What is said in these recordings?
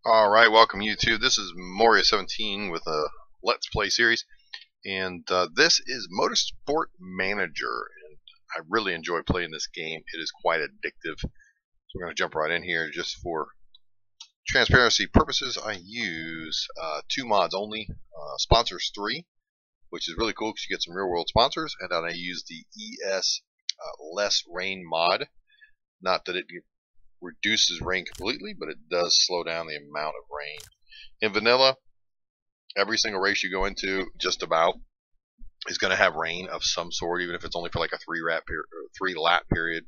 Alright, welcome YouTube. This is Moria17 with a Let's Play series, and this is Motorsport Manager, and I really enjoy playing this game. It is quite addictive. So we're going to jump right in here. Just for transparency purposes, I use two mods only. Sponsors 3, which is really cool because you get some real-world sponsors, and then I use the ES Less Rain mod. Not that it reduces rain completely, but it does slow down the amount of rain. In vanilla, every single race you go into, just about, is going to have rain of some sort, even if it's only for like a 3-lap period.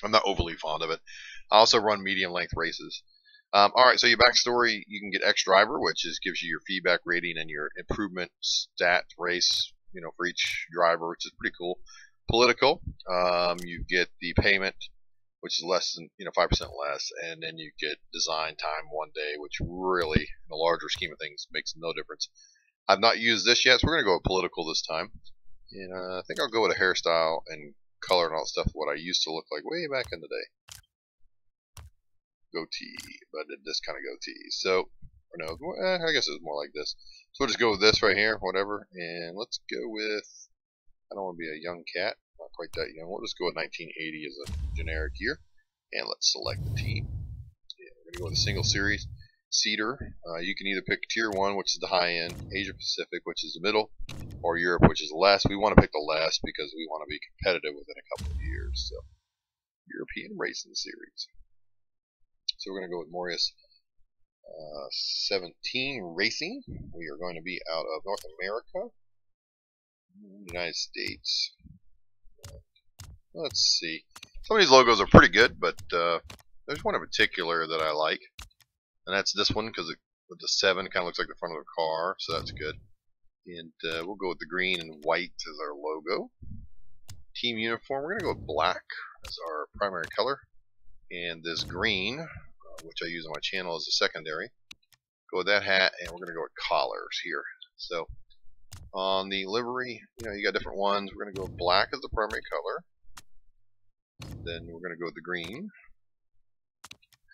I'm not overly fond of it. I also run medium length races. Alright, so your backstory, you can get X Driver, which gives you your feedback rating and your improvement stat race, for each driver, which is pretty cool. Political, you get the payment, which is less than 5% less, and then you get design time 1 day, which really, in the larger scheme of things, makes no difference. I've not used this yet, so we're going to go with political this time. And I think I'll go with a hairstyle and color and all that stuff, what I used to look like way back in the day. Goatee, but I did this kind of goatee. So, or no, I guess it was more like this. So we'll just go with this right here, whatever, and let's go with, I don't want to be a young cat. Not quite that young. We'll just go with 1980 as a generic year, and let's select the team. Yeah, we're going to go with a single series. Cedar, you can either pick Tier 1, which is the high end, Asia Pacific, which is the middle, or Europe, which is less. We want to pick the less because we want to be competitive within a couple of years. So, European Racing Series. So we're going to go with Moria 17 Racing. We are going to be out of North America, United States. Let's see. Some of these logos are pretty good, but there's one in particular that I like, and that's this one because with the 7 kind of looks like the front of a car, so that's good. And we'll go with the green and white as our logo. Team uniform, we're going to go with black as our primary color, and this green, which I use on my channel as a secondary. Go with that hat, and we're going to go with collars here. So on the livery, you got different ones. We're going to go with black as the primary color. Then we're going to go with the green.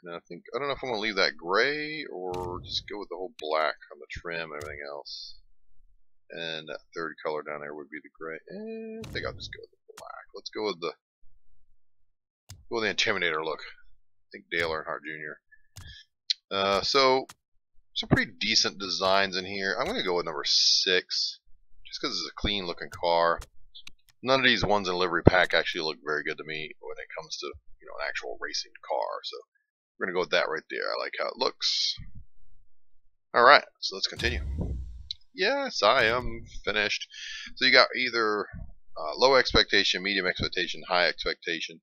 And I don't know if I'm going to leave that gray or just go with the whole black on the trim and everything else. And that third color down there would be the gray. And I think I'll just go with the black. Let's go with the Intimidator look. I think Dale Earnhardt Jr. So some pretty decent designs in here. I'm going to go with number 6, just because it's a clean looking car. None of these ones in livery pack actually look very good to me when it comes to an actual racing car. So we're gonna go with that right there. I like how it looks. All right, so let's continue. Yes, I am finished. So you got either low expectation, medium expectation, high expectation,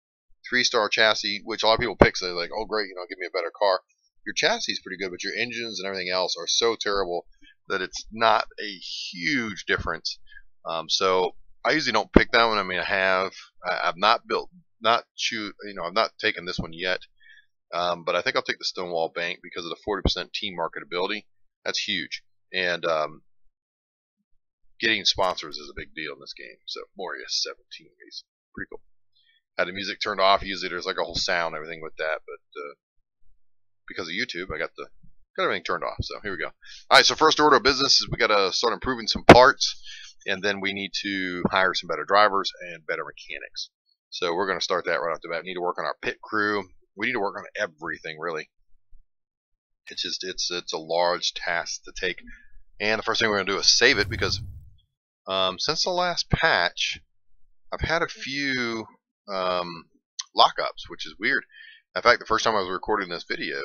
3-star chassis, which a lot of people pick. So they're like, oh great, give me a better car. Your chassis is pretty good, but your engines and everything else are so terrible that it's not a huge difference. So I usually don't pick that one. I mean, I've not I've not taken this one yet. But I think I'll take the Stonewall Bank because of the 40% team marketability. That's huge. And getting sponsors is a big deal in this game. So Moria 17 is pretty cool. Had the music turned off. Usually there's like a whole sound and everything with that, but because of YouTube, I got everything turned off. So here we go. All right. So first order of business is we got to start improving some parts. And then we need to hire some better drivers and better mechanics. So we're going to start that right off the bat. We need to work on our pit crew. We need to work on everything, really. It's a large task to take. And the first thing we're going to do is save it because since the last patch, I've had a few lockups, which is weird. In fact, the first time I was recording this video,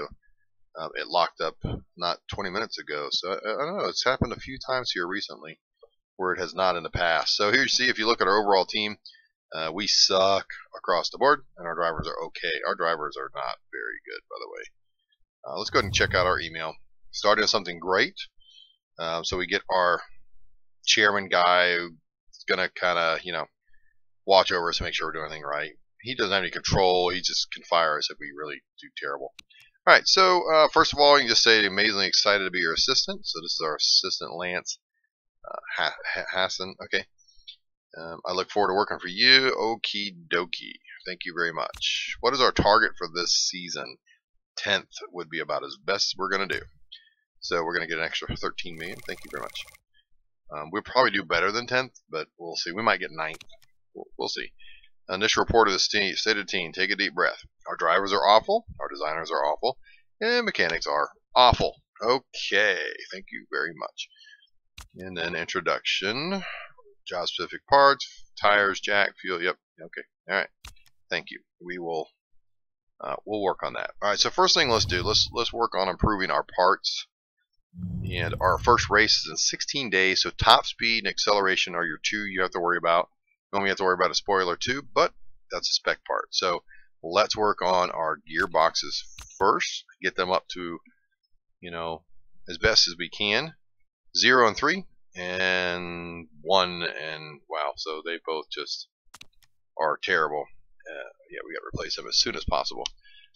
it locked up not 20 minutes ago. So I don't know. It's happened a few times here recently, where it has not in the past. So here you see, if you look at our overall team, we suck across the board, and our drivers are okay. Our drivers are not very good, by the way. Let's go ahead and check out our email. Starting with something great. So we get our chairman guy who's going to kind of, watch over us to make sure we're doing everything right. He doesn't have any control. He just can fire us if we really do terrible. All right, so first of all, you can just say amazingly excited to be your assistant. So this is our assistant, Lance. Hassan, okay. I look forward to working for you. Okie dokie. Thank you very much. What is our target for this season? 10th would be about as best we're going to do. So we're going to get an extra 13 million. Thank you very much. We'll probably do better than 10th, but we'll see. We might get 9th. We'll see. Initial report of the state of the team. Take a deep breath. Our drivers are awful. Our designers are awful. And mechanics are awful. Okay. Thank you very much. And then introduction. Job specific parts. Tires, jack, fuel. Yep. Okay. All right. Thank you. We will. We'll work on that. All right. So first thing let's do. Let's work on improving our parts. And our first race is in 16 days. So top speed and acceleration are your two you have to worry about. You only have to worry about a spoiler too, but that's a spec part. So let's work on our gearboxes first. Get them up to, as best as we can. 0 and 3 and 1 and wow. So they both just are terrible. Yeah, we got to replace them as soon as possible.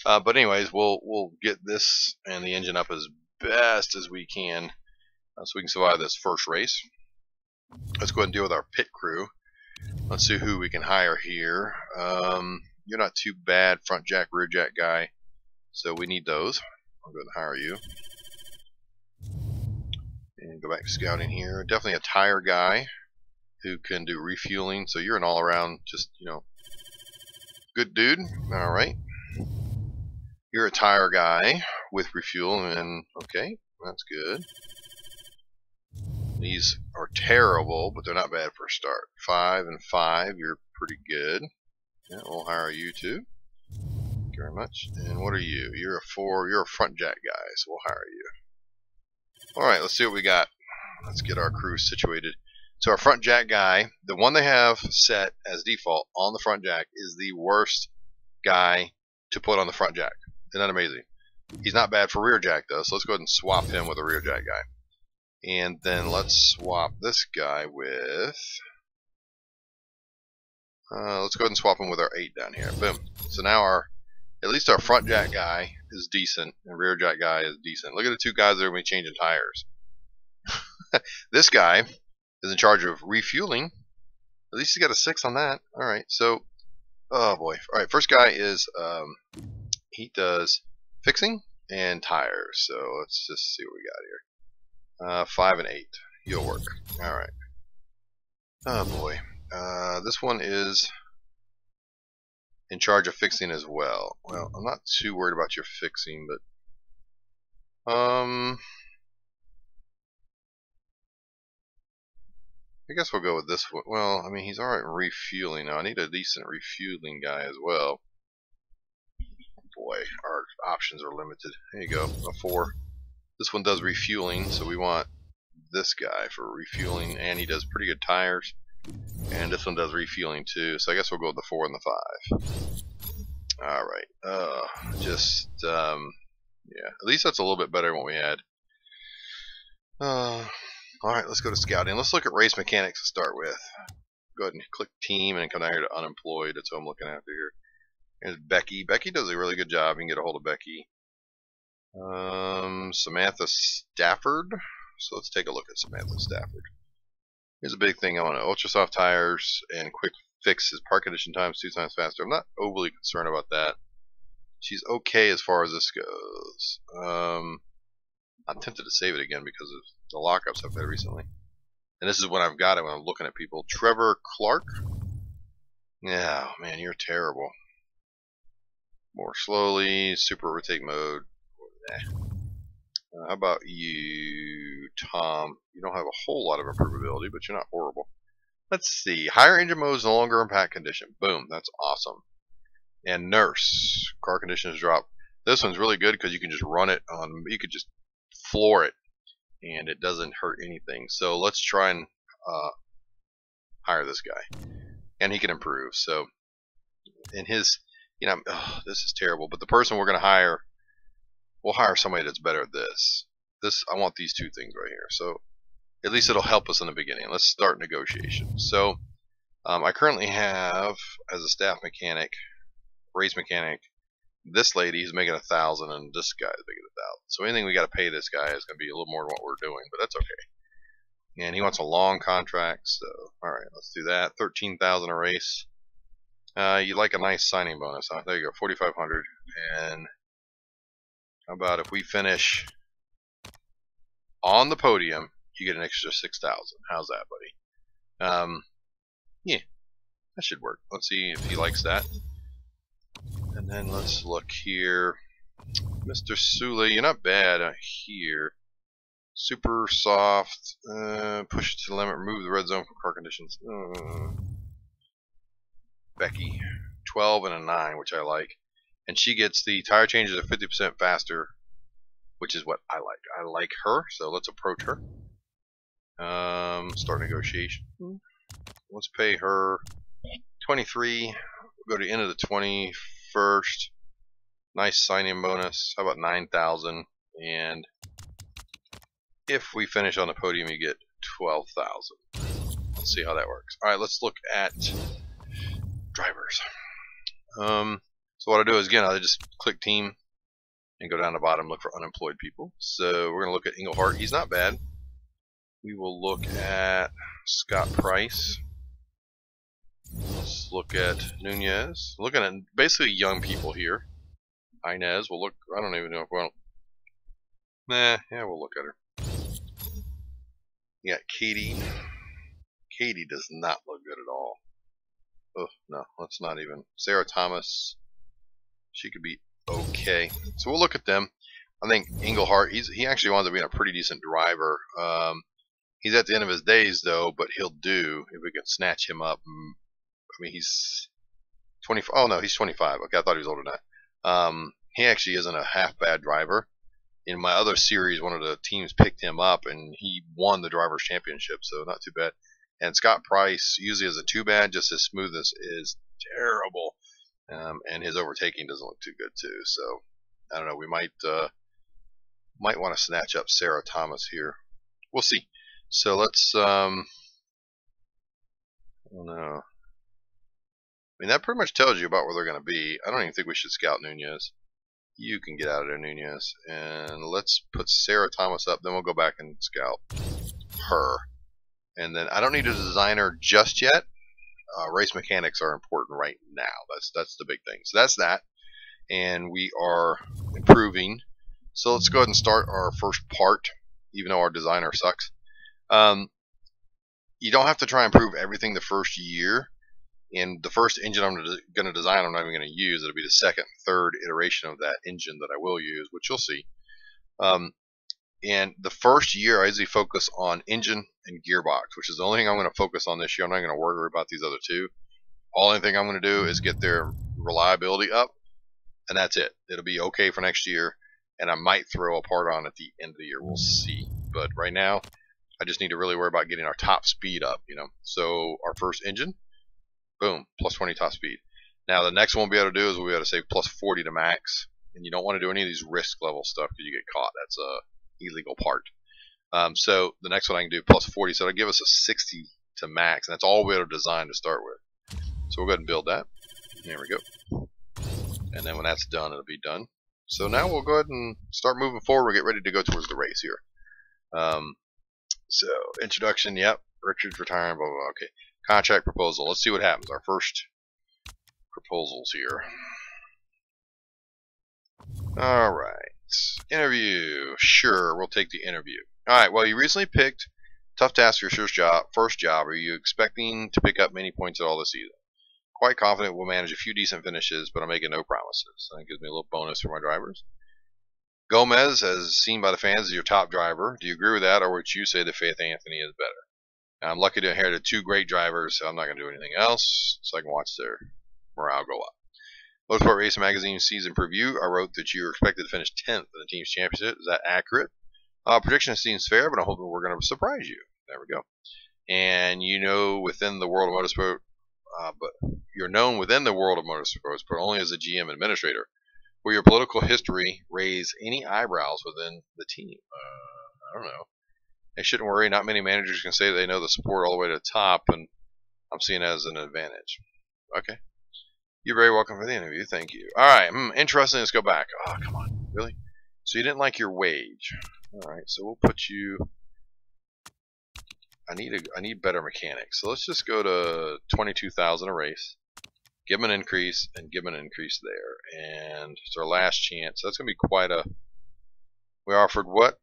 But anyways, we'll get this and the engine up as best as we can so we can survive this first race. Let's go ahead and deal with our pit crew. Let's see who we can hire here. You're not too bad, front jack, rear jack guy, so we need those. I'll go ahead and hire you. And go back to scouting here. Definitely a tire guy who can do refueling, so you're an all-around just, good dude. Alright. You're a tire guy with refuel, and okay, that's good. These are terrible, but they're not bad for a start. 5 and 5, you're pretty good. Yeah, we'll hire you too. Thank you very much. And what are you? You're a 4. You're a front jack guy, so we'll hire you. Alright, let's see what we got. Let's get our crew situated. So our front jack guy, the one they have set as default on the front jack, is the worst guy to put on the front jack. Isn't that amazing? He's not bad for rear jack though, so let's go ahead and swap him with a rear jack guy. And then let's swap this guy with... let's go ahead and swap him with our 8 down here. Boom. So now at least our front jack guy is decent, and rear jack guy is decent. Look at the two guys that are going to be changing tires. This guy is in charge of refueling. At least he's got a 6 on that. Alright, so... Oh boy. Alright, first guy is... he does fixing and tires. So let's just see what we got here. 5 and 8. You'll work. Alright. Oh boy. This one is in charge of fixing as well. Well, I'm not too worried about your fixing, but I guess we'll go with this one. Well, I mean, he's alright in refueling now. I need a decent refueling guy as well. Boy, our options are limited. There you go, a 4. This one does refueling, so we want this guy for refueling, and he does pretty good tires. And this one does refueling too, so I guess we'll go with the 4 and the 5. Alright, yeah, at least that's a little bit better than what we had. Alright, let's go to scouting. Let's look at race mechanics to start with. Go ahead and click team and come down here to unemployed. That's what I'm looking after here. There's Becky. Becky does a really good job. You can get a hold of Becky. Samantha Stafford. So let's take a look at Samantha Stafford. Here's a big thing I want to ultra soft tires and quick fixes. Park condition times 2 times faster. I'm not overly concerned about that. She's okay as far as this goes. I'm tempted to save it again because of the lockups I've had recently. And this is when I've got it when I'm looking at people. Trevor Clark. Yeah, man, you're terrible. More slowly, super overtake mode. How about you, Tom? You don't have a whole lot of improvability, but you're not horrible. Let's see. Higher engine mode is no longer in pack condition. Boom, that's awesome. And nurse, car condition is dropped. This one's really good because you can just run it on. You could just floor it, and it doesn't hurt anything. So let's try and hire this guy, and he can improve. So in his, this is terrible. But the person we're going to hire, we'll hire somebody that's better at this. I want these 2 things right here. So at least it'll help us in the beginning. Let's start negotiations. So I currently have as a staff mechanic, race mechanic, this lady is making 1,000, and this guy is making 1,000. So anything we got to pay this guy is going to be a little more than what we're doing, but that's okay. And he wants a long contract, so all right, let's do that. 13,000 a race. You'd like a nice signing bonus, huh? There you go, 4,500, and How about if we finish on the podium, you get an extra 6,000. How's that, buddy? Yeah, that should work. Let's see if he likes that. And then let's look here. Mr. Sule, you're not bad here. Super soft. Push it to the limit. Remove the red zone from car conditions. Becky, 12 and a 9, which I like. And she gets the tire changes are 50% faster, which is what I like. I like her, so let's approach her. Start negotiation. Let's pay her 23. We'll go to the end of the 21st. Nice sign-in bonus. How about 9,000? And if we finish on the podium, you get 12,000. Let's see how that works. All right, let's look at drivers. So what I do is, again, I just click team and go down the bottom, look for unemployed people. So we're going to look at Englehart. He's not bad. We will look at Scott Price. Let's look at Nunez. Looking at basically young people here. Inez, we'll look. I don't even know if we'll. Nah, yeah, we'll look at her. You got Katie. Katie does not look good at all. Oh no, let's not even. Sarah Thomas. She could be okay. So we'll look at them. I think Englehart. He actually winds up being a pretty decent driver. He's at the end of his days though, but he'll do if we can snatch him up. I mean, he's 25. Oh no, he's 25. Okay, I thought he was older than that. He actually isn't a half bad driver. In my other series, one of the teams picked him up, and he won the drivers' championship, so not too bad. And Scott Price usually isn't too bad, just his smoothness is terrible, and his overtaking doesn't look too good too. So I don't know. We might want to snatch up Sarah Thomas here. We'll see. So let's. I don't know. I mean, that pretty much tells you about where they're going to be. I don't even think we should scout Nunez. You can get out of there, Nunez. And let's put Sarah Thomas up. Then we'll go back and scout her. And then I don't need a designer just yet. Race mechanics are important right now. That's the big thing. So that's that. And we are improving. So let's go ahead and start our first part, even though our designer sucks. You don't have to try and improve everything the first year. And the first engine I'm going to design, I'm not even going to use. It'll be the second, third iteration of that engine that I will use, which you'll see. And the first year, I usually focus on engine and gearbox, which is the only thing I'm going to focus on this year. I'm not going to worry about these other two. Only thing I'm going to do is get their reliability up, and that's it. It'll be okay for next year, and I might throw a part on at the end of the year. We'll see. But right now, I just need to really worry about getting our top speed up, you know. So our first engine. Boom, plus 20 top speed. Now the next one we'll be able to do is we'll be able to say plus 40 to max. And you don't want to do any of these risk level stuff because you get caught. That's a illegal part. So the next one I can do plus 40. So it'll give us a 60 to max. And that's all we'll be able to design to start with. So we'll go ahead and build that. There we go. And then when that's done, it'll be done. So now we'll go ahead and start moving forward. We'll get ready to go towards the race here. So introduction, yep. Richard's retiring, blah, blah, blah. Okay. Contract proposal. Let's see what happens. Our first proposals here. Alright. Interview. Sure, we'll take the interview. Alright, well, you recently picked tough task for your first job. Are you expecting to pick up many points at all this season? Quite confident we'll manage a few decent finishes, but I'm making no promises. That gives me a little bonus for my drivers. Gomez, as seen by the fans, is your top driver. Do you agree with that, or would you say that Faith Anthony is better? I'm lucky to inherit two great drivers, so I'm not going to do anything else, so I can watch their morale go up. Motorsport Racing Magazine season preview, I wrote that you were expected to finish 10th in the team's championship. Is that accurate? Prediction seems fair, but I'm hoping we're going to surprise you. There we go. And you know within the world of motorsport, but you're known within the world of motorsports, but only as a GM administrator. Will your political history raise any eyebrows within the team? I don't know. They shouldn't worry. Not many managers can say they know the sport all the way to the top, and I'm seeing it as an advantage. Okay. You're very welcome for the interview. Thank you. All right. Interesting. Let's go back. Oh, come on. Really? So you didn't like your wage. All right. So we'll put you. I need better mechanics. So let's just go to 22,000 a race. Give them an increase and give them an increase there. And it's our last chance. That's going to be quite a We offered what?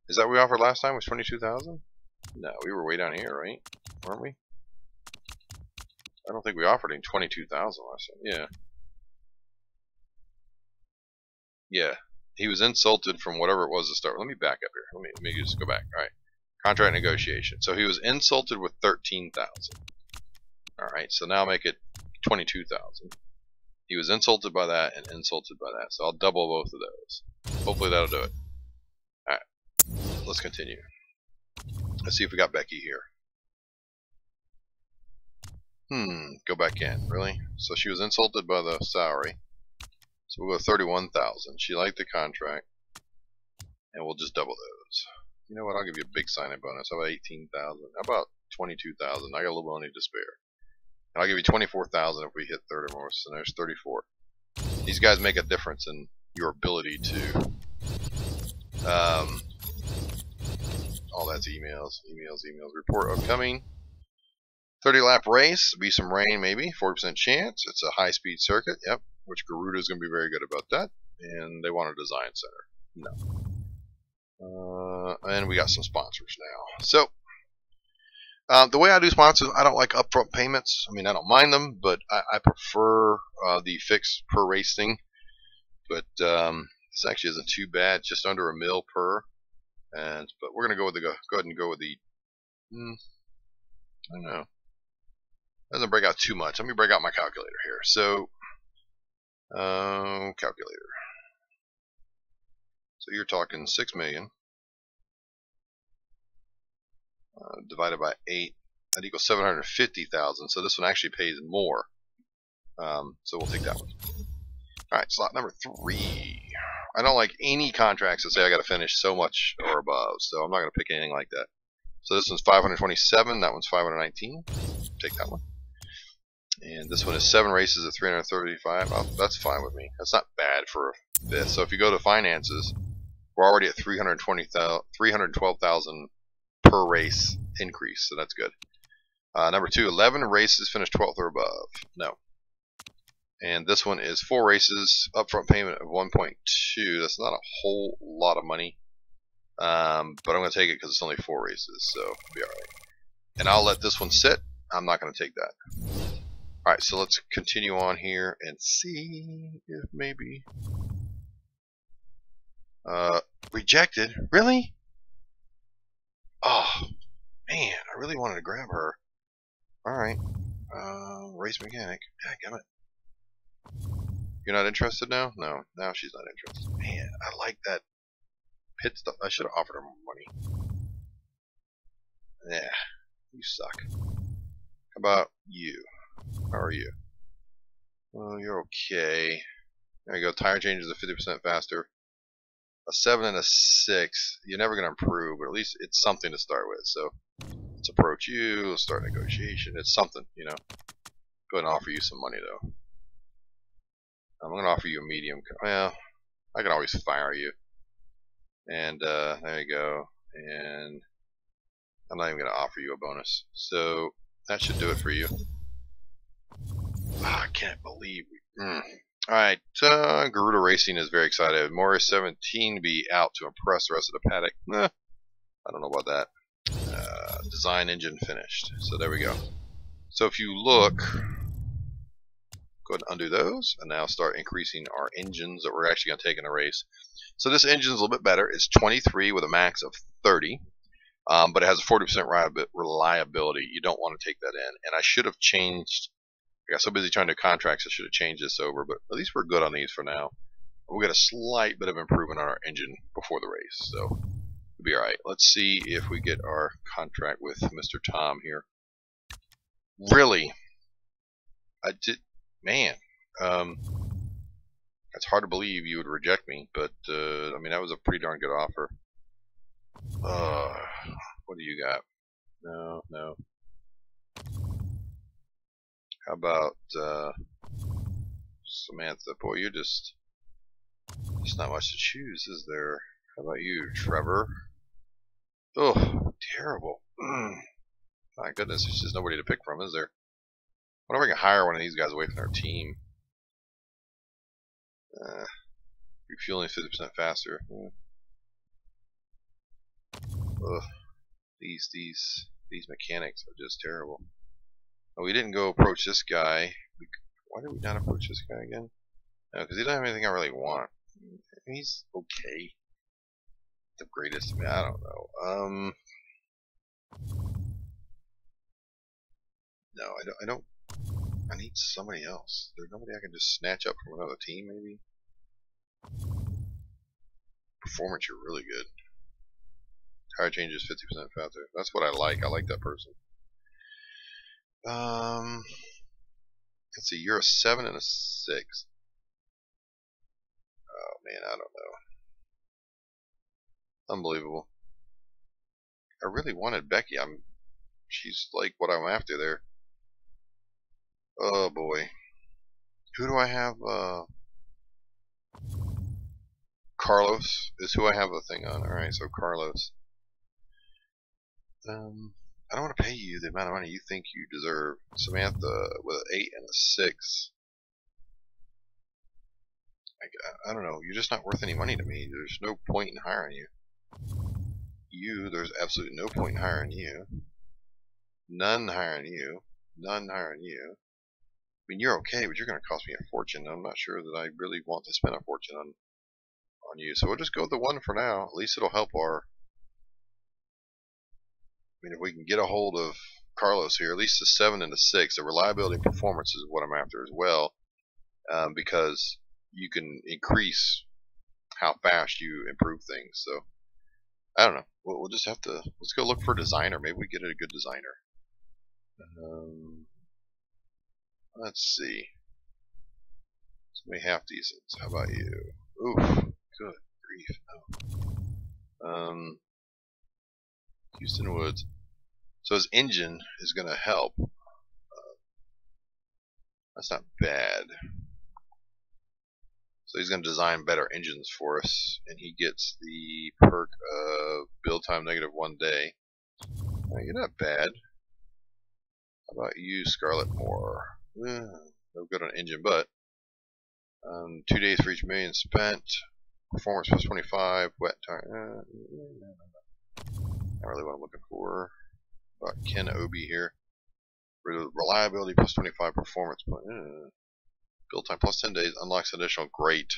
Is that what we offered last time? Was 22,000? No, we were way down here, right? Weren't we? I don't think we offered him 22,000 last time. Yeah. Yeah. He was insulted from whatever it was to start. Let me back up here. Let me just go back. All right. Contract negotiation. So he was insulted with 13,000. All right. So now make it 22,000. He was insulted by that and insulted by that. So I'll double both of those. Hopefully that'll do it. All right. Let's continue. Let's see if we got Becky here. Go back in. Really? So she was insulted by the salary. So we'll go 31,000. She liked the contract. And we'll just double those. You know what? I'll give you a big sign-in bonus. How about 18,000? How about 22,000? I got a little money to spare. And I'll give you 24,000 if we hit 30 or more. So there's 34. These guys make a difference in your ability to. Oh, that's emails. Report upcoming. 30-lap race. Be some rain, maybe. 40% chance. It's a high-speed circuit. Yep. Which Garuda is going to be very good about that. And they want a design center. No. And we got some sponsors now. So, the way I do sponsors, I don't like upfront payments. I mean, I don't mind them, but I prefer the fixed per race thing. But this actually isn't too bad, just under $1 mil per. But we're gonna go ahead and go with the. I don't know. Doesn't break out too much. Let me break out my calculator here. So, calculator. So you're talking 6 million divided by 8. That equals 750,000. So this one actually pays more. So we'll take that one. All right, slot number 3. I don't like any contracts that say I got to finish so much or above. So I'm not going to pick anything like that. So this one's 527. That one's 519. Take that one. And this one is 7 races at 335. Oh, that's fine with me. That's not bad for this. So if you go to finances, we're already at 312,000 per race increase. So that's good. Number 2, 11 races finished 12th or above. No. And this one is 4 races, upfront payment of 1.2. That's not a whole lot of money. But I'm going to take it because it's only 4 races. So it'll be alright. And I'll let this one sit. I'm not going to take that. Alright, so let's continue on here and see if maybe. Rejected? Really? Oh, man, I really wanted to grab her. Alright. Race mechanic. Dadgummit. You're not interested now? No, now she's not interested. Man, I like that pit stuff. I should have offered her more money. Yeah, you suck. How about you? How are you? Well, you're okay. There you go. Tire changes are 50% faster. A 7 and a 6. You're never going to improve, but at least it's something to start with. So let's approach you. Let's start negotiation. It's something, you know. Go ahead and offer you some money, though. I'm going to offer you a medium. Well, I can always fire you. And there you go. And I'm not even going to offer you a bonus. So that should do it for you. I can't believe we. Alright, Garuda Racing is very excited. Morris 17 to be out to impress the rest of the paddock. I don't know about that. Design engine finished. So there we go. So if you look, go ahead and undo those, and now start increasing our engines that we're actually going to take in the race. So this engine is a little bit better. It's 23 with a max of 30, but it has a 40% reliability. You don't want to take that in. And I should have changed. I got so busy trying to do contracts, I should have changed this over, but at least we're good on these for now. We'll get a slight bit of improvement on our engine before the race, so it'll be alright. Let's see if we get our contract with Mr. Tom here. Really? I did, man. It's hard to believe you would reject me, but I mean, that was a pretty darn good offer. What do you got? No. How about Samantha? Boy, you're just not much to choose, is there? How about you, Trevor? Oh, terrible. My goodness, there's just nobody to pick from, is there? I wonder if we can hire one of these guys away from our team. Refueling 50% faster. Ugh. These mechanics are just terrible. Oh, we didn't go approach this guy. Why did we not approach this guy again? No, because he doesn't have anything I really want. He's okay. The greatest. I mean, I don't know. No, I don't. I need somebody else. There's nobody I can just snatch up from another team, maybe. Performance, you're really good. Tire changes 50% faster. That's what I like. I like that person. Let's see. You're a 7 and a 6. Oh man, I don't know. Unbelievable. I really wanted Becky. She's like what I'm after there. Oh boy. Who do I have? Carlos is who I have a thing on. Alright, so Carlos. I don't want to pay you the amount of money you think you deserve. Samantha with an 8 and a 6. I don't know. You're just not worth any money to me. There's no point in hiring you. There's absolutely no point in hiring you. None hiring you. None hiring you. I mean, you're okay, but you're going to cost me a fortune. I'm not sure that I really want to spend a fortune on you. So we'll just go with the 1 for now. At least it'll help our... I mean, if we can get a hold of Carlos here, at least the 7 and the 6, the reliability and performance is what I'm after as well, because you can increase how fast you improve things. So I don't know. We'll just have to. Let's go look for a designer. Maybe we get a good designer. Let's see. Somebody half decent. How about you? Oof. Good grief. No. Houston Woods. So his engine is going to help. That's not bad. So he's going to design better engines for us, and he gets the perk of build time -1 day. You're not bad. How about you, Scarlett Moore? No good on engine, but 2 days for each million spent. Performance plus 25. Wet tire. Not really what I'm looking for. About Ken Obi here. Reliability plus 25. Performance. Build time plus 10 days. Unlocks additional great.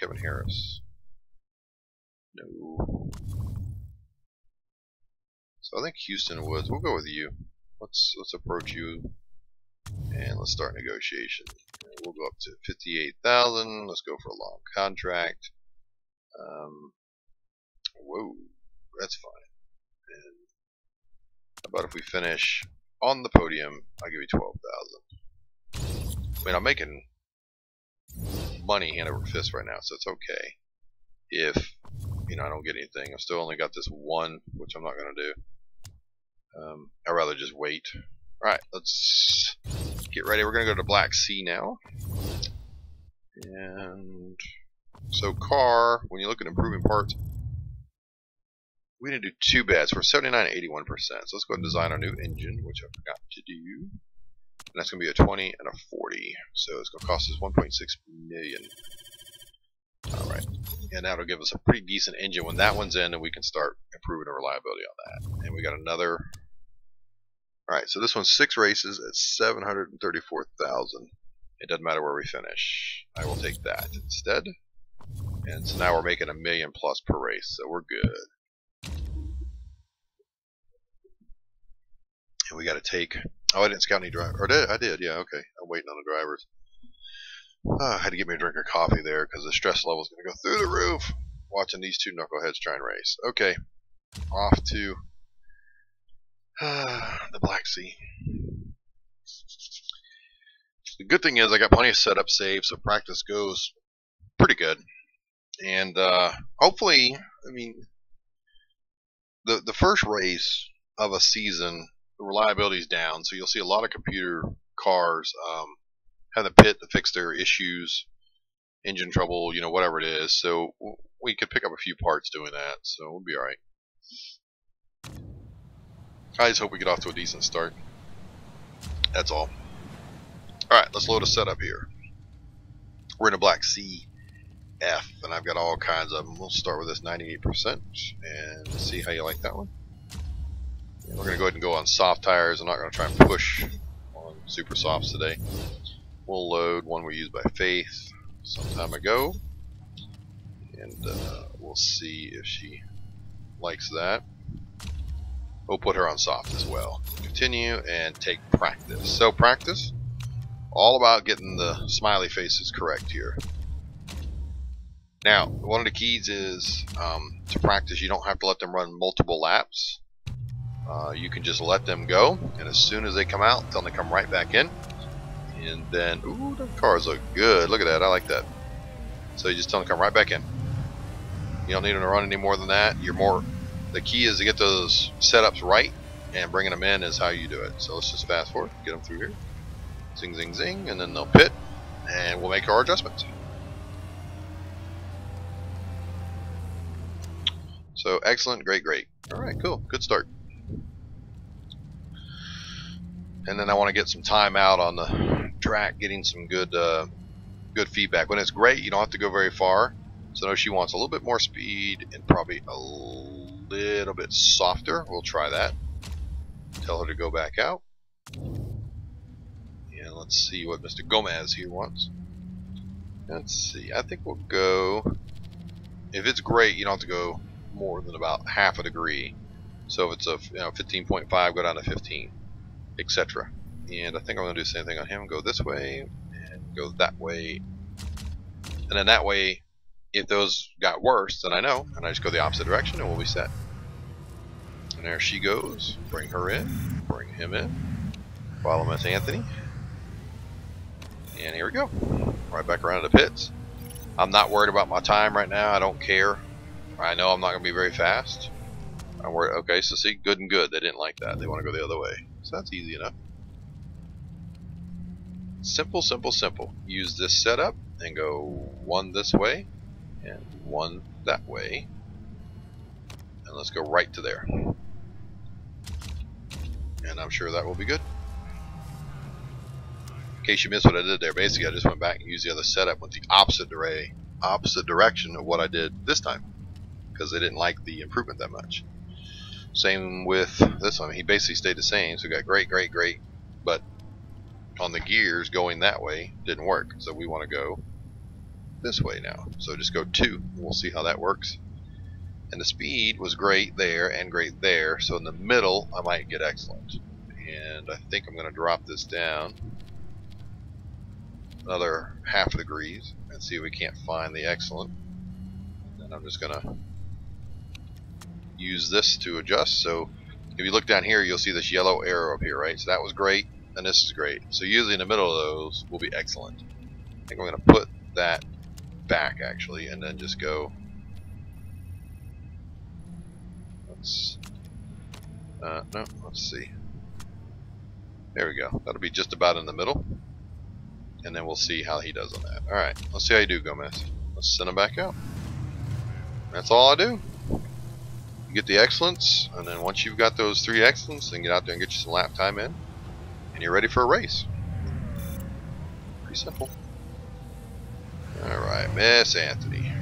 Kevin Harris. No. So I think Houston Woods. We'll go with you. Let's approach you, and let's start negotiation. We'll go up to 58,000. Let's go for a long contract. Whoa, that's fine. And how about if we finish on the podium? I'll give you 12,000. I mean, I'm making money hand over fist right now, so it's okay. If I don't get anything, I've still only got this 1, which I'm not gonna do. I'd rather just wait. Alright, let's get ready. We're going to go to Black Sea now. And so car, when you look at improving parts, we didn't do too bad. So we're 79 and 81%. So let's go ahead and design our new engine, which I forgot to do. And that's going to be a 20 and a 40. So it's going to cost us 1.6 million. Alright. And that'll give us a pretty decent engine. When that one's in, then we can start improving the reliability on that. And we got another. Alright, so this one's 6 races at 734,000. It doesn't matter where we finish. I will take that instead. And so now we're making $1 million plus per race, so we're good. And we got to take. Oh, I didn't scout any drivers. Or I did, yeah, okay. I'm waiting on the drivers. I had to get me a drink of coffee there because the stress level is going to go through the roof watching these 2 knuckleheads try and race. Okay, off to the Black Sea. The good thing is I got plenty of setup saved, so practice goes pretty good. And hopefully, I mean, the first race of a season, the reliability is down, so you'll see a lot of computer cars have the pit to fix their issues, engine trouble, whatever it is. So we could pick up a few parts doing that, so we'll be alright. I just hope we get off to a decent start. That's all. Alright, let's load a setup here. We're in a Black Sea F, and I've got all kinds of them. We'll start with this 98% and see how you like that one. And we're going to go ahead and go on soft tires. I'm not going to try and push on super softs today. We'll load one we used by Faith some time ago, and we'll see if she likes that. We'll put her on soft as well. Continue and take practice. So practice, all about getting the smiley faces correct here. Now, one of the keys is to practice, you don't have to let them run multiple laps. You can just let them go, and as soon as they come out, tell them to come right back in. And then, ooh, the cars look good. Look at that. I like that. So you just tell them to come right back in. You don't need them to run any more than that. The key is to get those setups right, and bringing them in is how you do it. So let's just fast forward, get them through here. Zing, zing, zing, and then they'll pit, and we'll make our adjustments. So excellent, great, great. All right, cool, good start. And then I want to get some time out on the track, getting some good good feedback. When it's great, you don't have to go very far. So I know she wants a little bit more speed and probably a little bit softer. We'll try that. Tell her to go back out. And let's see what Mr. Gomez here wants. Let's see. I think we'll go. If it's great, you don't have to go more than about half a degree. So if it's a 15.5, go down to 15. Etc. And I think I'm going to do the same thing on him. Go this way and go that way, and then that way, if those got worse, then I know, and I just go the opposite direction, and we'll be set. And there she goes. Bring her in. Bring him in. Follow Miss Anthony. And here we go. Right back around to the pits. I'm not worried about my time right now. I don't care. I know I'm not going to be very fast. I'm worried. Okay, so see, good and good. They didn't like that. They want to go the other way. So that's easy enough. Simple, simple, simple. Use this setup and go one this way and one that way. And let's go right to there. And I'm sure that will be good. In case you missed what I did there, basically I just went back and used the other setup with the opposite direction of what I did this time, because they didn't like the improvement that much. Same with this one. He basically stayed the same. So we got great, great, great. But on the gears, going that way didn't work. So we want to go this way now. So just go 2. We'll see how that works. And the speed was great there and great there. So in the middle, I might get excellent. And I think I'm going to drop this down another half a degrees and see if we can't find the excellent. And I'm just going to use this to adjust. So if you look down here, you'll see this yellow arrow up here, right? So that was great, and this is great. So usually in the middle of those will be excellent. I think I'm going to put that back actually, and then just go. Let's see. There we go. That'll be just about in the middle, and then we'll see how he does on that. All right, let's see how you do, Gomez. Let's send him back out. That's all I do. You get the excellence, and then once you've got those 3 excellence, then get out there and get you some lap time in, and you're ready for a race. Pretty simple. Alright, Miss Anthony.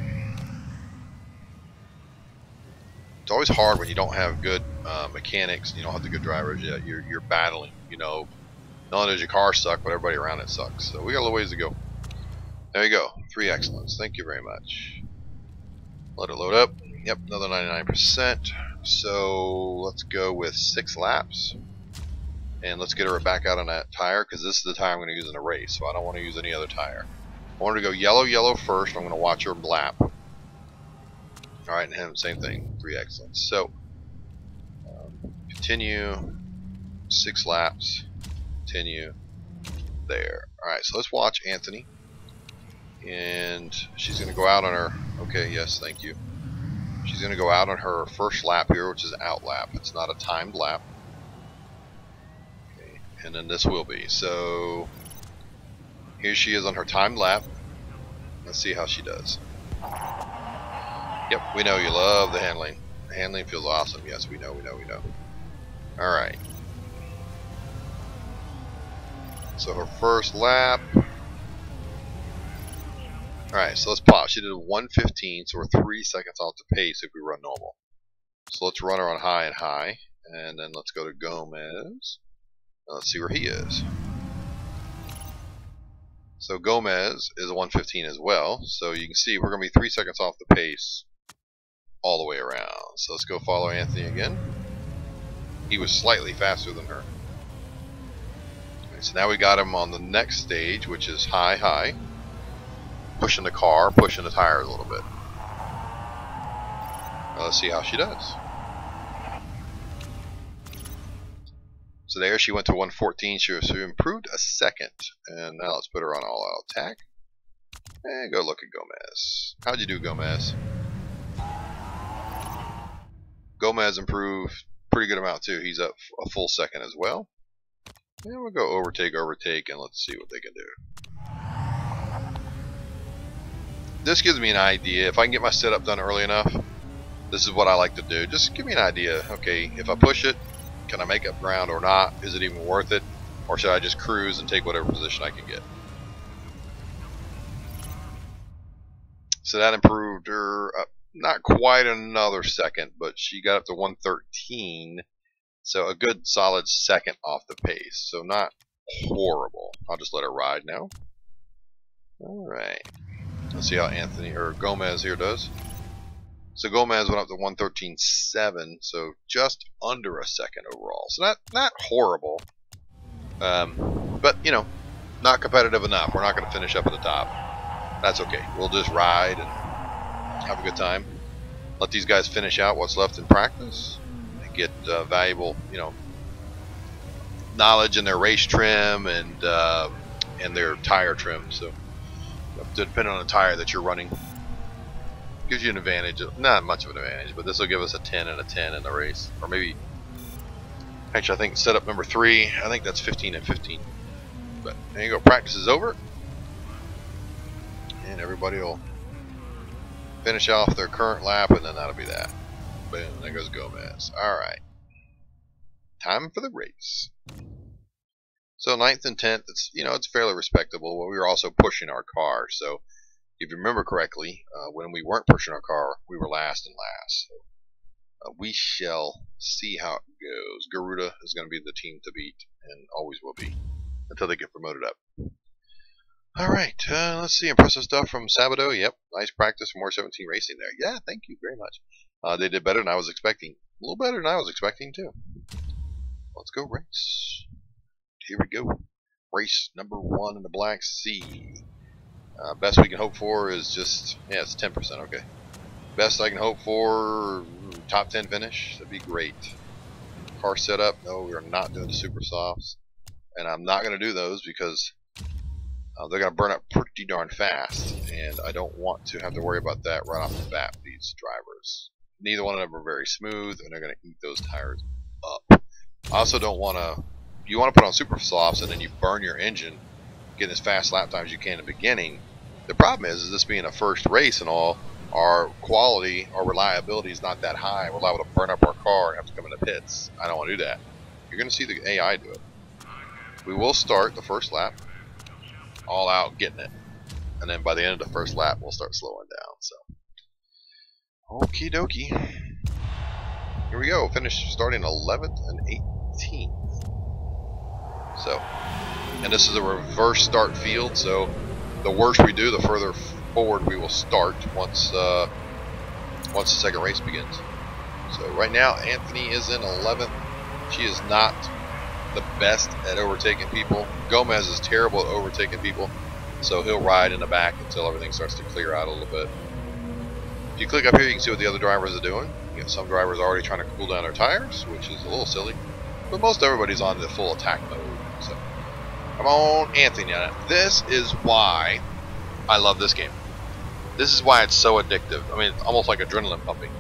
It's always hard when you don't have good mechanics, and you don't have the good drivers yet. You're battling, not only does your car suck, but everybody around it sucks. So we got a little ways to go. There you go, 3 excellence. Thank you very much. Let it load up. Yep, another 99%. So let's go with 6 laps. And let's get her back out on that tire, because this is the tire I'm going to use in a race. So I don't want to use any other tire. I want her to go yellow, yellow first. I'm going to watch her lap. Alright, and him, same thing. 3 excellence. So, continue. 6 laps. Continue. There. Alright, so let's watch Anthony. And she's going to go out on her. Okay, yes, thank you. She's going to go out on her first lap here, which is out lap. It's not a timed lap. Okay, and then this will be. So here she is on her timed lap. Let's see how she does. Yep, we know you love the handling. The handling feels awesome. Yes, we know. Alright. So her first lap. Alright, so let's pause. She did a 1:15, so we're 3 seconds off the pace if we run normal. So let's run her on high and high, and then let's go to Gomez. Let's see where he is. So Gomez is a 1:15 as well, so you can see we're going to be 3 seconds off the pace all the way around. So let's go follow Anthony again. He was slightly faster than her. Okay, so now we got him on the next stage, which is high, high. Pushing the car, pushing the tires a little bit. Now let's see how she does. So there she went to 1:14. She improved a second. And now let's put her on all-out attack. And go look at Gomez. How'd you do, Gomez? Gomez improved pretty good amount too. He's up a full second as well. And we'll go overtake, and let's see what they can do. This gives me an idea. If I can get my setup done early enough, this is what I like to do. Just give me an idea. Okay, if I push it, can I make up ground or not? Is it even worth it? Or should I just cruise and take whatever position I can get? So that improved her up, not quite another second, but she got up to 1:13. So a good solid second off the pace. So not horrible. I'll just let her ride now. Alright. Let's see how Anthony or Gomez here does. So Gomez went up to 1:13.7, so just under a second overall. So not horrible, but you know, not competitive enough. We're not going to finish up at the top. That's okay. We'll just ride and have a good time. Let these guys finish out what's left in practice and get valuable, you know, knowledge in their race trim and their tire trim. So depending on the tire that you're running, gives you an advantage. Not much of an advantage, but this will give us a 10 and a 10 in the race. Or maybe, actually I think setup number 3, I think that's 15 and 15. But there you go, practice is over. And everybody will finish off their current lap, and then that'll be that. Boom, there goes Gomez. Alright. Time for the race. So 9th and 10th, it's, you know, it's fairly respectable. Well, we were also pushing our car, so if you remember correctly, when we weren't pushing our car, we were last and last. So, we shall see how it goes. Garuda is going to be the team to beat, and always will be, until they get promoted up. Alright, let's see. Impressive stuff from Sabado. Yep, nice practice from 17 Racing there. Yeah, thank you very much. They did better than I was expecting. A little better than I was expecting, too. Let's go race. Here we go. Race number 1 in the Black Sea. Best we can hope for is just, yeah, it's 10%, okay. Best I can hope for, top 10 finish, that'd be great. Car setup, no, we are not doing the super softs. And I'm not going to do those because they're going to burn up pretty darn fast. And I don't want to have to worry about that right off the bat with these drivers. Neither one of them are very smooth, and they're going to eat those tires up. I also don't want to, you want to put on super softs and then you burn your engine, getting as fast lap times as you can in the beginning. The problem is this being a first race and all, our quality, our reliability is not that high. We're liable to burn up our car and have to come into pits. I don't want to do that. You're going to see the AI do it. We will start the first lap all out getting it, and then by the end of the first lap we'll start slowing down. So okie dokie, here we go. Finish starting 11th and 18th. So, and this is a reverse start field, so the worse we do, the further forward we will start once the second race begins. So right now Anthony is in 11th. She is not the best at overtaking people. Gomez is terrible at overtaking people, so he'll ride in the back until everything starts to clear out a little bit. If you click up here, you can see what the other drivers are doing. You got some drivers already trying to cool down their tires, which is a little silly, but most everybody's on the full attack mode. So come on, Anthony. This is why I love this game. This is why it's so addictive. I mean, it's almost like adrenaline pumping.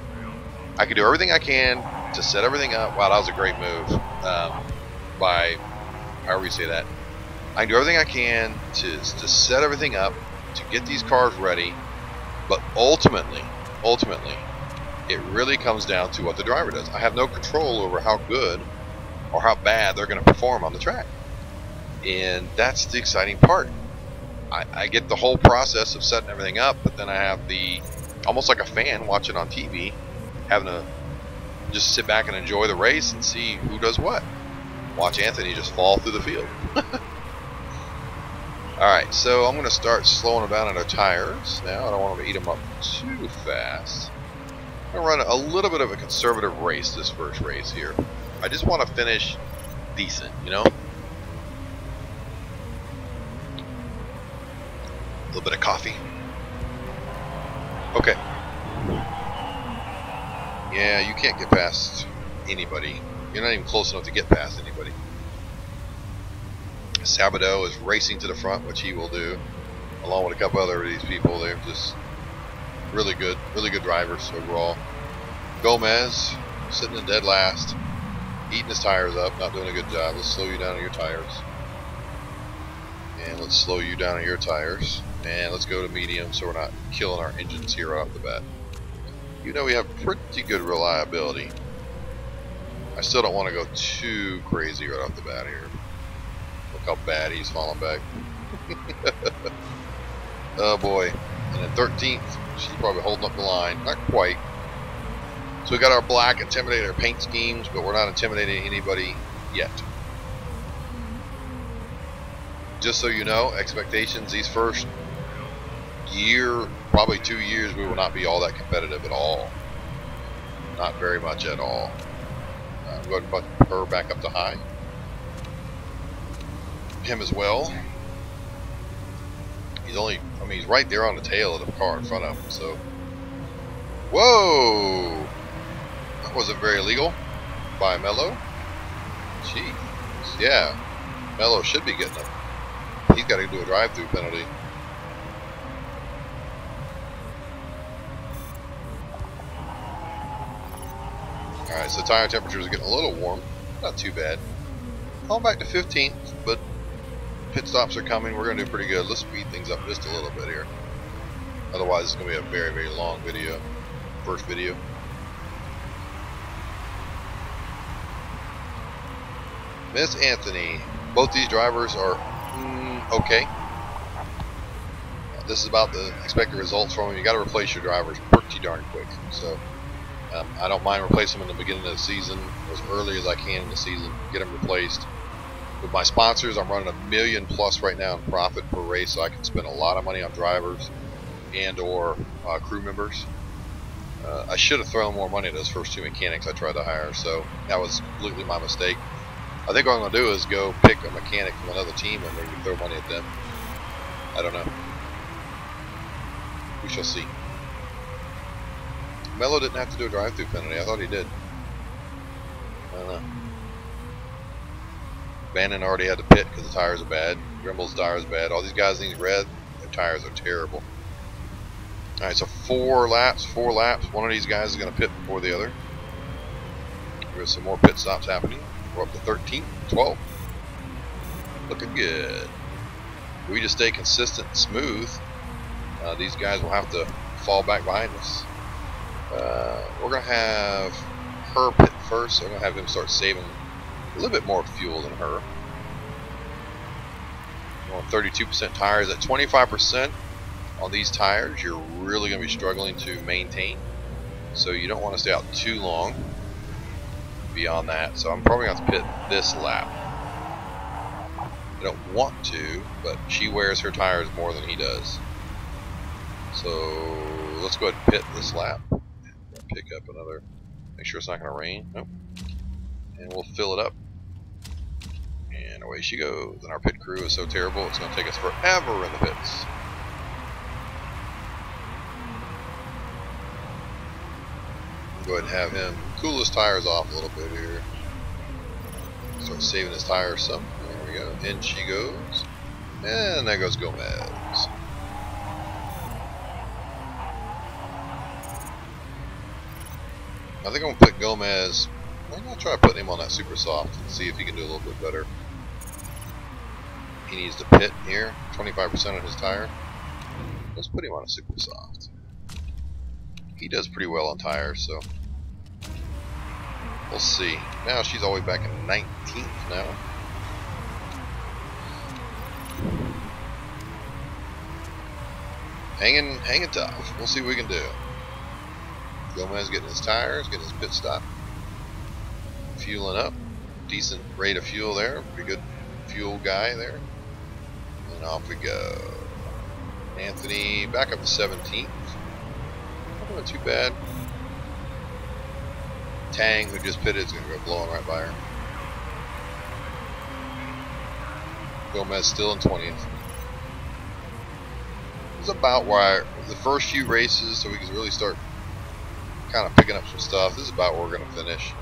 I can do everything I can to set everything up. Wow, that was a great move. By however you say that. I can do everything I can to set everything up, to get these cars ready, but ultimately, it really comes down to what the driver does. I have no control over how good or how bad they're going to perform on the track. And that's the exciting part. I get the whole process of setting everything up, but then I have the, almost like a fan watching on TV, having to just sit back and enjoy the race and see who does what. Watch Anthony just fall through the field. Alright, so I'm going to start slowing them down on our tires now. I don't want them to eat them up too fast. I'm going to run a little bit of a conservative race this first race here. I just want to finish decent, you know? A little bit of coffee. Okay. Yeah, you can't get past anybody. You're not even close enough to get past anybody. Sabato is racing to the front, which he will do, along with a couple other of these people. They're just really good drivers overall. Gomez sitting in dead last, eating his tires up, not doing a good job. Let's slow you down on your tires. And let's slow you down on your tires. And let's go to medium so we're not killing our engines here right off the bat. You know we have pretty good reliability. I still don't want to go too crazy right off the bat here. Look how bad he's falling back. Oh boy. And then 13th, she's probably holding up the line. Not quite. So we got our black Intimidator paint schemes, but we're not intimidating anybody yet. Just so you know, expectations these first year, probably 2 years, we will not be all that competitive at all. Not very much at all. I'm going to put her back up to high. Him as well. He's only, I mean, he's right there on the tail of the car in front of him, so. Whoa! That wasn't very legal by Mello. Jeez. Yeah. Mello should be getting it. He's got to do a drive-through penalty. Alright, so tire temperatures are getting a little warm. Not too bad. Falling back to 15th, but pit stops are coming. We're going to do pretty good. Let's speed things up just a little bit here. Otherwise, it's going to be a very, very long video. First video. Miss Anthony. Both these drivers are okay. This is about the expected results from them. You got to replace your drivers pretty darn quick. So I don't mind replacing them in the beginning of the season, as early as I can in the season. Get them replaced. With my sponsors, I'm running $1 million plus right now in profit per race, so I can spend a lot of money on drivers and or crew members. I should have thrown more money at those first two mechanics I tried to hire, so that was completely my mistake. I think what I'm going to do is go pick a mechanic from another team and maybe throw money at them. I don't know. We shall see. Mello didn't have to do a drive-through penalty. I thought he did. I don't know. Bannon already had to pit because the tires are bad. Grimble's tires are bad. All these guys in these red, their tires are terrible. Alright, so 4 laps. One of these guys is going to pit before the other. There's some more pit stops happening. We're up to 13, 12. Looking good. If we just stay consistent and smooth, these guys will have to fall back behind us. We're going to have her pit first, so I'm going to have him start saving a little bit more fuel than her. On 32% tires. At 25% on these tires, you're really going to be struggling to maintain. So you don't want to stay out too long beyond that. So I'm probably going to have to pit this lap. I don't want to, but she wears her tires more than he does. So let's go ahead and pit this lap. Pick up another. Make sure it's not going to rain. Nope. And we'll fill it up. And away she goes. And our pit crew is so terrible, it's going to take us forever in the pits. Go ahead and have him cool his tires off a little bit here. Start saving his tires some. There we go. In she goes. And there goes Gomez. I think I'm going to put Gomez. I'm going to try putting him on that super soft and see if he can do a little bit better. He needs to pit here, 25% on his tire. Let's put him on a super soft. He does pretty well on tires, so we'll see. Now she's all the way back in 19th now. hanging tough. We'll see what we can do. Gomez getting his tires, getting his pit stop. Fueling up. Decent rate of fuel there. Pretty good fuel guy there. And off we go. Anthony back up to 17th. Not doing too bad. Tang, who just pitted, is going to go blowing right by her. Gomez still in 20th. It's about where the first few races, so we can really start kind of picking up some stuff. This is about where we're going to finish.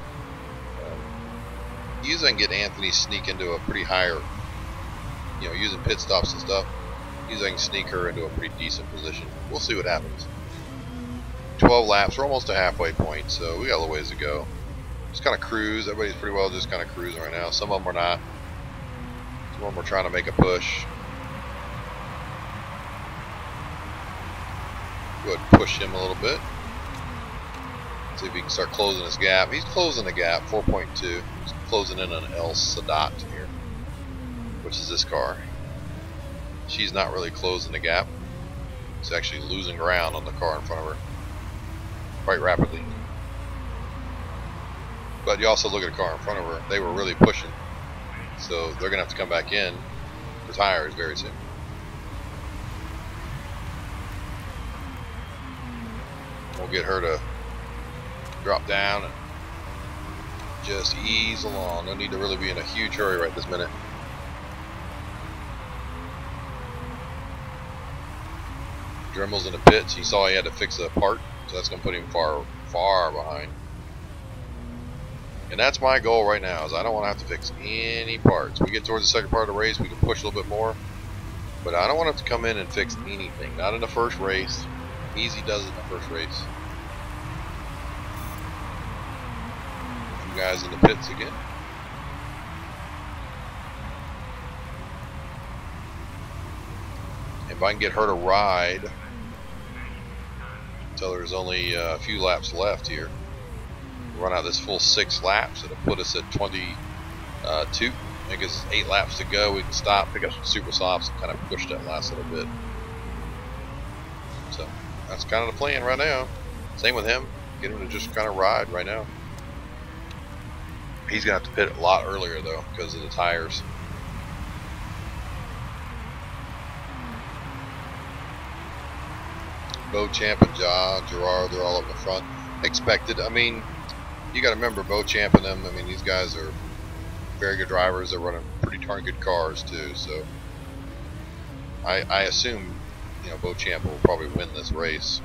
Usually I can get Anthony sneak into a pretty higher, you know, using pit stops and stuff. Usually I can sneak her into a pretty decent position. We'll see what happens. 12 laps, we're almost to halfway point, so we got a little ways to go. Just kind of cruise. Everybody's pretty well just kind of cruising right now. Some of them are not. Some of them are trying to make a push. Go ahead and push him a little bit. See if he can start closing his gap. He's closing the gap, 4.2. He's closing in on El Sadat here, which is this car. She's not really closing the gap. He's actually losing ground on the car in front of her quite rapidly. But you also look at the car in front of her, they were really pushing. So they're going to have to come back in for tires very soon. We'll get her to drop down and just ease along. No need to really be in a huge hurry right this minute. Dremel's in the pits. He saw he had to fix a part, so that's going to put him far behind. And that's my goal right now, is I don't want to have to fix any parts. We get towards the second part of the race, we can push a little bit more. But I don't want to have to come in and fix anything. Not in the first race. Easy does it in the first race. A few guys in the pits again. If I can get her to ride until there's only a few laps left here. Run out this full 6 laps. It'll put us at 22. I think it's 8 laps to go. We can stop, pick up some super softs, and kind of push that last little bit. So that's kind of the plan right now. Same with him. Get him to just kind of ride right now. He's gonna have to pit a lot earlier though because of the tires. Beauchamp and Gerard, they're all up in the front. Expected. I mean, you got to remember Beauchamp and them. I mean, these guys are very good drivers. They're running pretty darn good cars too. So I assume, you know, Beauchamp will probably win this race.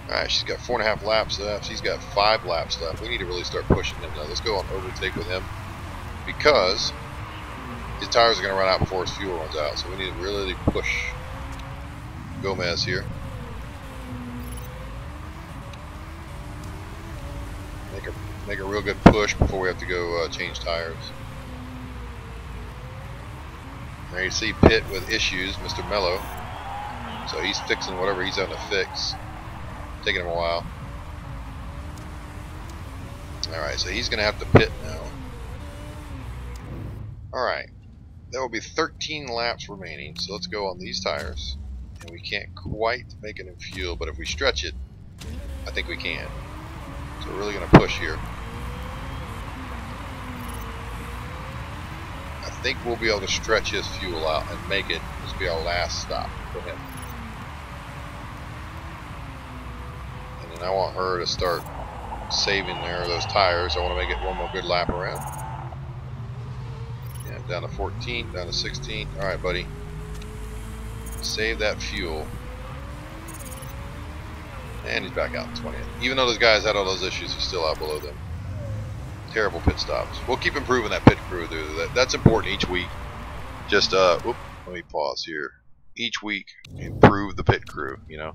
All right, she's got 4.5 laps left. She's got 5 laps left. We need to really start pushing him now. Let's go on overtake with him because his tires are going to run out before his fuel runs out. So we need to really push Gomez here. Make a real good push before we have to go change tires. There you see Pitt with issues, Mr. Mello. So he's fixing whatever he's having to fix. Taking him a while. Alright, so he's going to have to pit now. Alright, there will be 13 laps remaining, so let's go on these tires. And we can't quite make it in fuel, but if we stretch it, I think we can. So we're really going to push here. I think we'll be able to stretch his fuel out and make it just be our last stop for him. And then I want her to start saving those tires. I want to make it one more good lap around. Yeah, down to 14, down to 16. Alright, buddy. Save that fuel. And he's back out in 20th. Even though those guys had all those issues, he's still out below them. Terrible pit stops. We'll keep improving that pit crew, dude. That's important each week. Just, let me pause here. Each week, improve the pit crew, you know.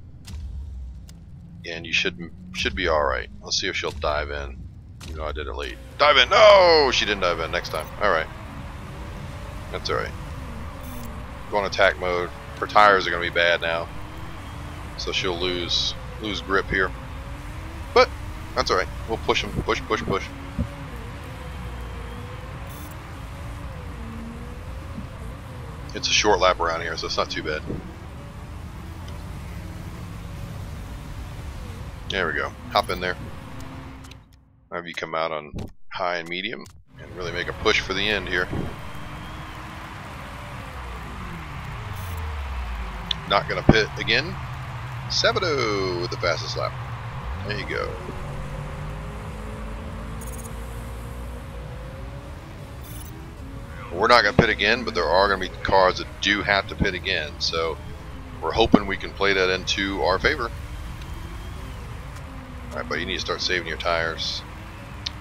And you should be alright. Let's see if she'll dive in. You know, I did it late. Dive in! No! She didn't dive in next time. Alright. That's alright. Go on attack mode. Her tires are going to be bad now. So she'll lose grip here. But, that's alright. We'll push them. Push. It's a short lap around here, so it's not too bad. There we go. Hop in there. Have you come out on high and medium and really make a push for the end here. Not gonna pit again. Sabato with the fastest lap. There you go. We're not gonna pit again, but there are gonna be cars that do have to pit again, so we're hoping we can play that into our favor. Alright, but you need to start saving your tires.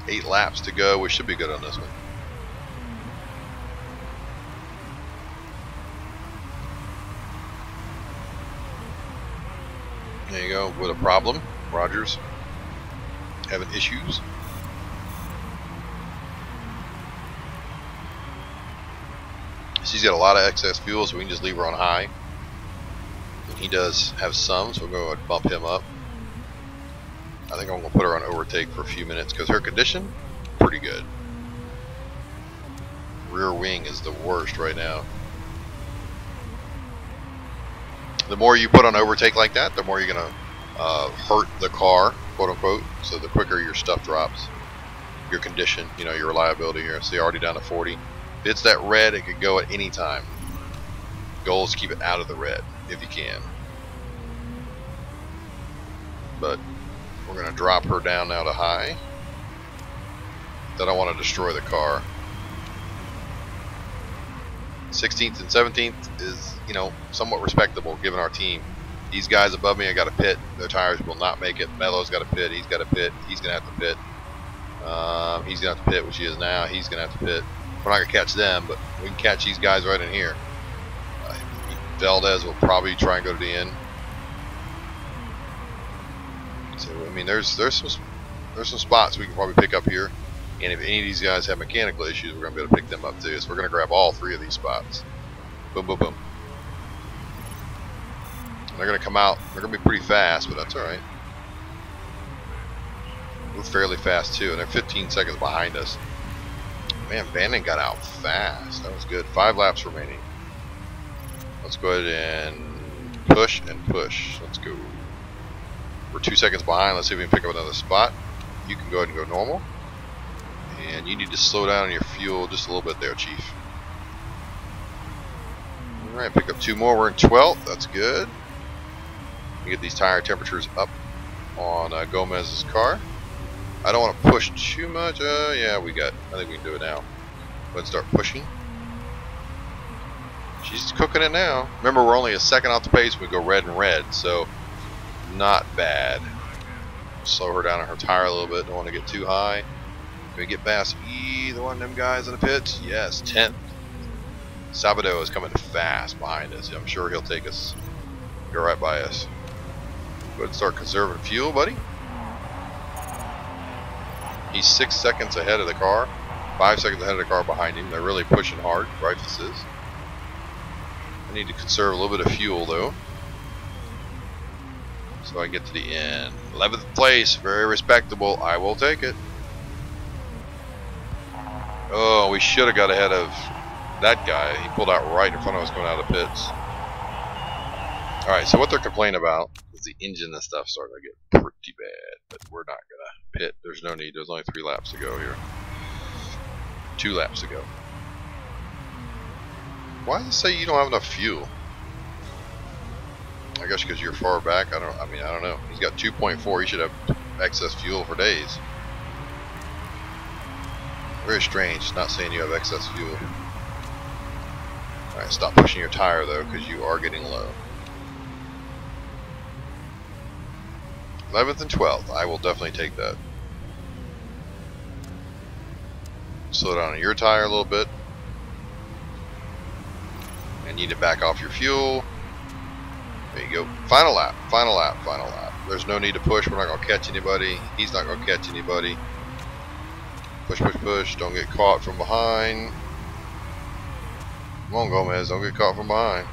8 laps to go. We should be good on this one. There you go. With a problem. Rogers having issues. She's got a lot of excess fuel, so we can just leave her on high. And he does have some, so we'll go and bump him up. I think I'm going to put her on overtake for a few minutes because her condition, pretty good. Rear wing is the worst right now. The more you put on overtake like that, the more you're going to hurt the car, quote unquote. So the quicker your stuff drops. Your condition, you know, your reliability here. See, already down to 40. If it's that red, it could go at any time. Goal is to keep it out of the red if you can. But we're going to drop her down now to high. I don't want to destroy the car. 16th and 17th is, you know, somewhat respectable given our team. These guys above me, I got to pit. Their tires will not make it. Melo's got to pit. He's got to pit. He's going to have to pit. He's going to have to pit, which he is now. He's going to have to pit. We're not going to catch them, but we can catch these guys right in here. Valdez will probably try and go to the end. So I mean, there's some spots we can probably pick up here, and if any of these guys have mechanical issues, we're gonna be able to pick them up too. So we're gonna grab all 3 of these spots. Boom, boom, boom. And they're gonna come out. They're gonna be pretty fast, but that's all right. We're fairly fast too, and they're 15 seconds behind us. Man, Bannon got out fast. That was good. 5 laps remaining. Let's go ahead and push and push. Let's go. We're 2 seconds behind. Let's see if we can pick up another spot. You can go ahead and go normal. And you need to slow down on your fuel just a little bit there, Chief. Alright, pick up 2 more. We're in 12th. That's good. We get these tire temperatures up on Gomez's car. I don't want to push too much. Yeah, I think we can do it now. Go ahead and start pushing. She's cooking it now. Remember, we're only a second off the pace when we go red and red, so not bad. Slow her down on her tire a little bit. Don't want to get too high. Can we get past either one of them guys in the pits? Yes, 10th. Sabato is coming fast behind us. I'm sure he'll take us. Go right by us. Go ahead and start conserving fuel, buddy. He's 6 seconds ahead of the car. 5 seconds ahead of the car behind him. They're really pushing hard. Dreyfus is. I need to conserve a little bit of fuel though, so I get to the end. 11th place, very respectable. I will take it. Oh, we should have got ahead of that guy. He pulled out right in front of us going out of the pits. Alright, so what they're complaining about is the engine and stuff starting to get pretty bad, but we're not gonna pit. There's no need. There's only 3 laps to go here. 2 laps to go. Why does it say you don't have enough fuel? I guess because you're far back. I don't know. He's got 2.4. He should have excess fuel for days. Very strange. Not saying you have excess fuel. Alright, stop pushing your tire though, because you are getting low. 11th and 12th. I will definitely take that. Slow down on your tire a little bit. And you need to back off your fuel. There you go. Final lap, final lap, final lap. There's no need to push. We're not going to catch anybody. He's not going to catch anybody. Push, push, push. Don't get caught from behind. Come on, Gomez. Don't get caught from behind.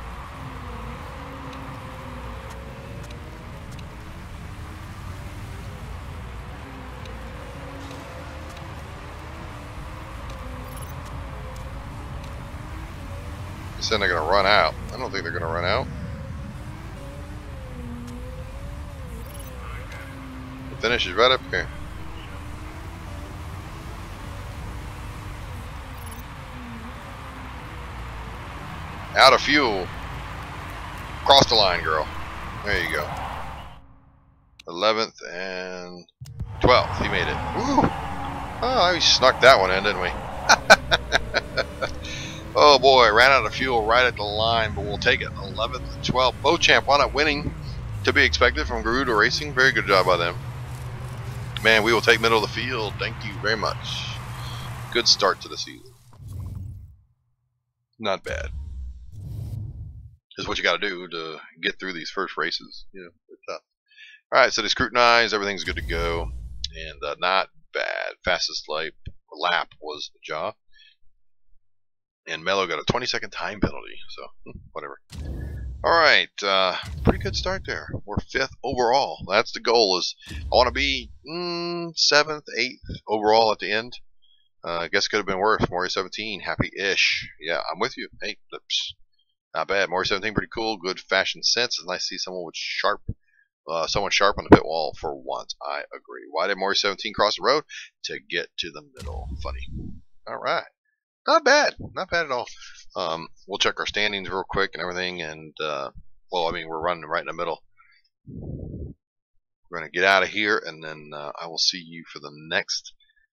They said they're going to run out. I don't think they're going to run out. Finish is right up here. Out of fuel. Cross the line, girl. There you go. 11th and 12th. He made it. Woo! Oh, we snuck that one in, didn't we? Oh boy, ran out of fuel right at the line, but we'll take it. 11th and 12th. Beauchamp wound up winning, to be expected from Garuda Racing. Very good job by them. Man, we will take middle of the field. Thank you very much. Good start to the season. Not bad. This is what you got to do to get through these first races. You know, they're tough. All right, so they scrutinized. Everything's good to go, and not bad. Fastest lap was the jaw. And Mello got a 20-second time penalty, so whatever. Alright, pretty good start there. We're 5th overall. That's the goal. Is I want to be 7th, 8th overall at the end. I guess it could have been worse. Maury 17, happy-ish. Yeah, I'm with you. Hey, not bad. Maury 17, pretty cool. Good fashion sense. It's nice to see someone with someone sharp on the pit wall for once. I agree. Why did Maury 17 cross the road? To get to the middle. Funny. Alright. Not bad. Not bad at all. We'll check our standings real quick and everything. And, well, I mean, we're running right in the middle. We're going to get out of here, and then I will see you for the next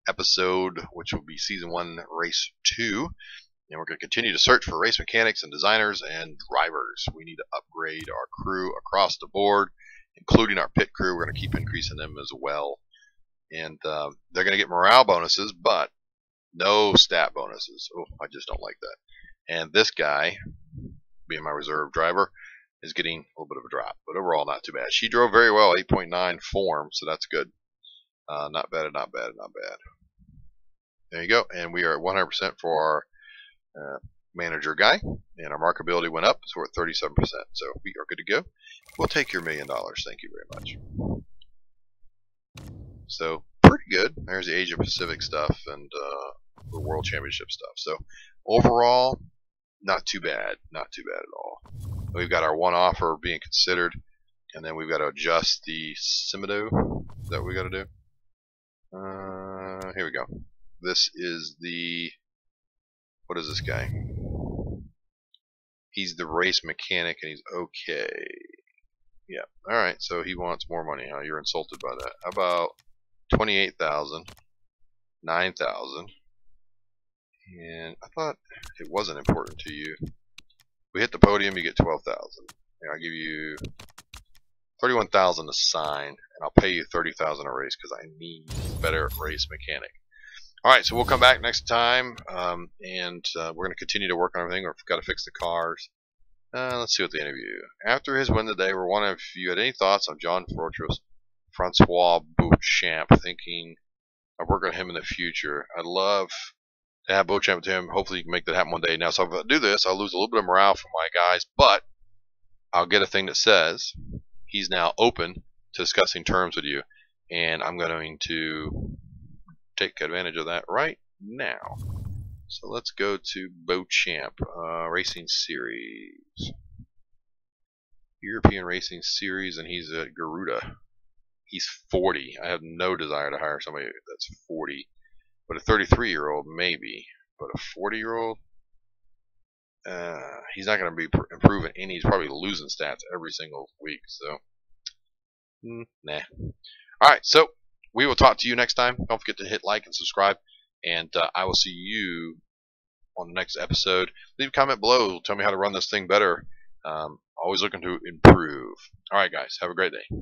episode, which will be Season 1, Race 2. And we're going to continue to search for race mechanics and designers and drivers. We need to upgrade our crew across the board, including our pit crew. We're going to keep increasing them as well. And they're going to get morale bonuses, but no stat bonuses. Oh, I just don't like that. And this guy, being my reserve driver, is getting a little bit of a drop. But overall, not too bad. She drove very well, 8.9 form, so that's good. Not bad, not bad, not bad. There you go. And we are at 100% for our manager guy. And our markability went up, so we're at 37%. So we are good to go. We'll take your $1 million. Thank you very much. So, pretty good. There's the Asia Pacific stuff and the World Championship stuff. So, overall, not too bad. Not too bad at all. We've got our one offer being considered, and then we've got to adjust the Simido that we got to do. Here we go. This is the, what is this guy? He's the race mechanic, and he's okay. Yeah. All right. So he wants more money. Huh? You're insulted by that. How about 28,000, 9,000, and I thought it wasn't important to you. We hit the podium, you get 12,000. I'll give you 31,000 to sign, and I'll pay you 30,000 a race because I need a better race mechanic. All right, so we'll come back next time, and we're going to continue to work on everything. We've got to fix the cars. Let's see what the interview. After his win today, we're wondering if you had any thoughts on John Fortress. Francois Beauchamp, thinking of working on him in the future. I'd love to have Beauchamp to him. Hopefully you can make that happen one day. Now, so if I do this, I'll lose a little bit of morale from my guys, but I'll get a thing that says he's now open to discussing terms with you, and I'm going to take advantage of that right now. So let's go to Beauchamp, Racing Series. European Racing Series, and he's at Garuda. He's 40. I have no desire to hire somebody that's 40. But a 33-year-old, maybe. But a 40-year-old, he's not going to be improving any. He's probably losing stats every single week. So, nah. Alright, so we will talk to you next time. Don't forget to hit like and subscribe. And I will see you on the next episode. Leave a comment below. Tell me how to run this thing better. Always looking to improve. Alright, guys. Have a great day.